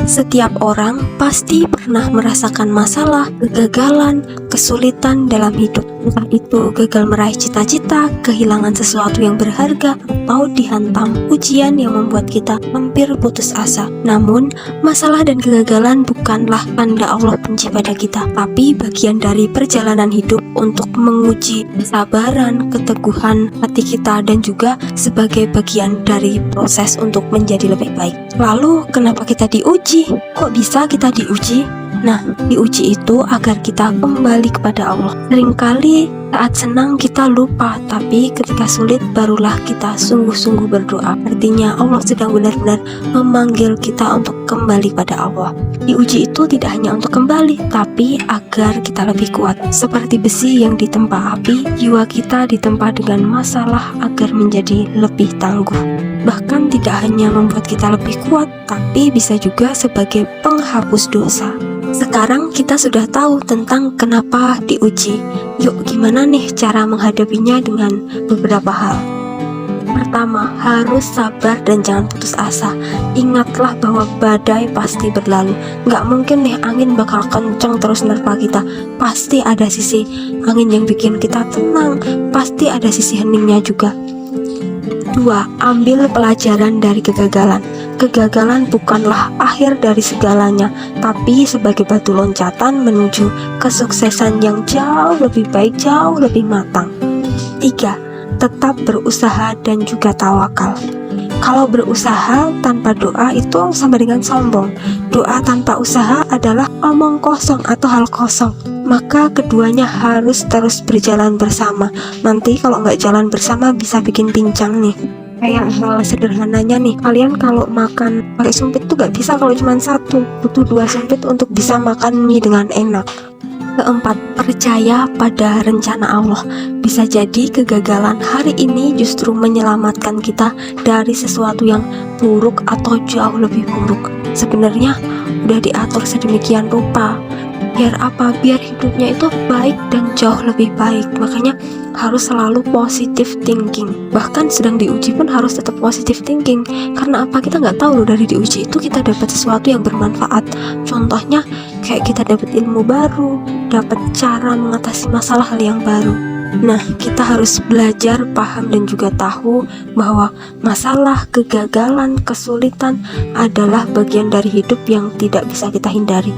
Setiap orang pasti pernah merasakan masalah, kegagalan, kesulitan dalam hidup. Entah itu gagal meraih cita-cita, kehilangan sesuatu yang berharga, atau dihantam ujian yang membuat kita hampir putus asa. Namun, masalah dan kegagalan bukanlah tanda Allah benci pada kita, tapi bagian dari perjalanan hidup untuk menguji kesabaran, keteguhan hati kita, dan juga sebagai bagian dari proses untuk menjadi lebih baik. Lalu, kenapa kita diuji? Kok bisa kita diuji? Nah, diuji itu agar kita kembali kepada Allah. Seringkali saat senang kita lupa, tapi ketika sulit barulah kita sungguh-sungguh berdoa. Artinya Allah sedang benar-benar memanggil kita untuk kembali pada Allah. Diuji itu tidak hanya untuk kembali, tapi agar kita lebih kuat. Seperti besi yang ditempa api, jiwa kita ditempa dengan masalah agar menjadi lebih tangguh. Bahkan tidak hanya membuat kita lebih kuat, tapi bisa juga sebagai penghapus dosa. Sekarang kita sudah tahu tentang kenapa diuji. Yuk, gimana nih cara menghadapinya dengan beberapa hal. Pertama, harus sabar dan jangan putus asa. Ingatlah bahwa badai pasti berlalu. Nggak mungkin nih angin bakal kenceng terus menerpa kita. Pasti ada sisi angin yang bikin kita tenang. Pasti ada sisi heningnya juga. 2. Ambil pelajaran dari kegagalan. Kegagalan bukanlah akhir dari segalanya, tapi sebagai batu loncatan menuju kesuksesan yang jauh lebih baik, jauh lebih matang. 3. Tetap berusaha dan juga tawakal. Kalau berusaha tanpa doa itu sama dengan sombong. Doa tanpa usaha adalah omong kosong atau hal kosong. Maka keduanya harus terus berjalan bersama. Nanti kalau nggak jalan bersama bisa bikin pincang nih. Kayak hal sederhananya nih, kalian kalau makan pakai sumpit tuh gak bisa kalau cuma satu, butuh 2 sumpit untuk bisa makan mie dengan enak. 4. Percaya pada rencana Allah. Bisa jadi kegagalan hari ini justru menyelamatkan kita dari sesuatu yang buruk atau jauh lebih buruk. Sebenarnya udah diatur sedemikian rupa. Biar apa? Biar hidupnya itu baik dan jauh lebih baik. Makanya harus selalu positive thinking. Bahkan sedang diuji pun harus tetap positive thinking. Karena apa? Kita nggak tahu loh, dari diuji itu kita dapat sesuatu yang bermanfaat. Contohnya kayak kita dapat ilmu baru, dapat cara mengatasi masalah hal yang baru. Nah, kita harus belajar, paham, dan juga tahu bahwa masalah, kegagalan, kesulitan adalah bagian dari hidup yang tidak bisa kita hindari.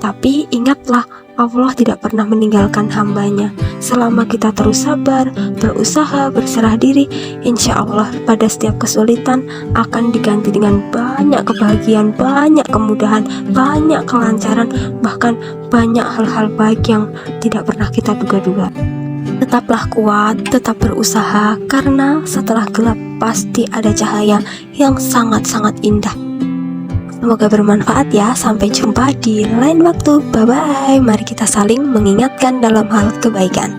Tapi ingatlah, Allah tidak pernah meninggalkan hambanya. Selama kita terus sabar, berusaha, berserah diri, insya Allah pada setiap kesulitan akan diganti dengan banyak kebahagiaan, banyak kemudahan, banyak kelancaran, bahkan banyak hal-hal baik yang tidak pernah kita duga-duga. Tetaplah kuat, tetap berusaha, karena setelah gelap pasti ada cahaya yang sangat-sangat indah. Semoga bermanfaat ya. Sampai jumpa di lain waktu. Bye-bye. Mari kita saling mengingatkan dalam hal kebaikan.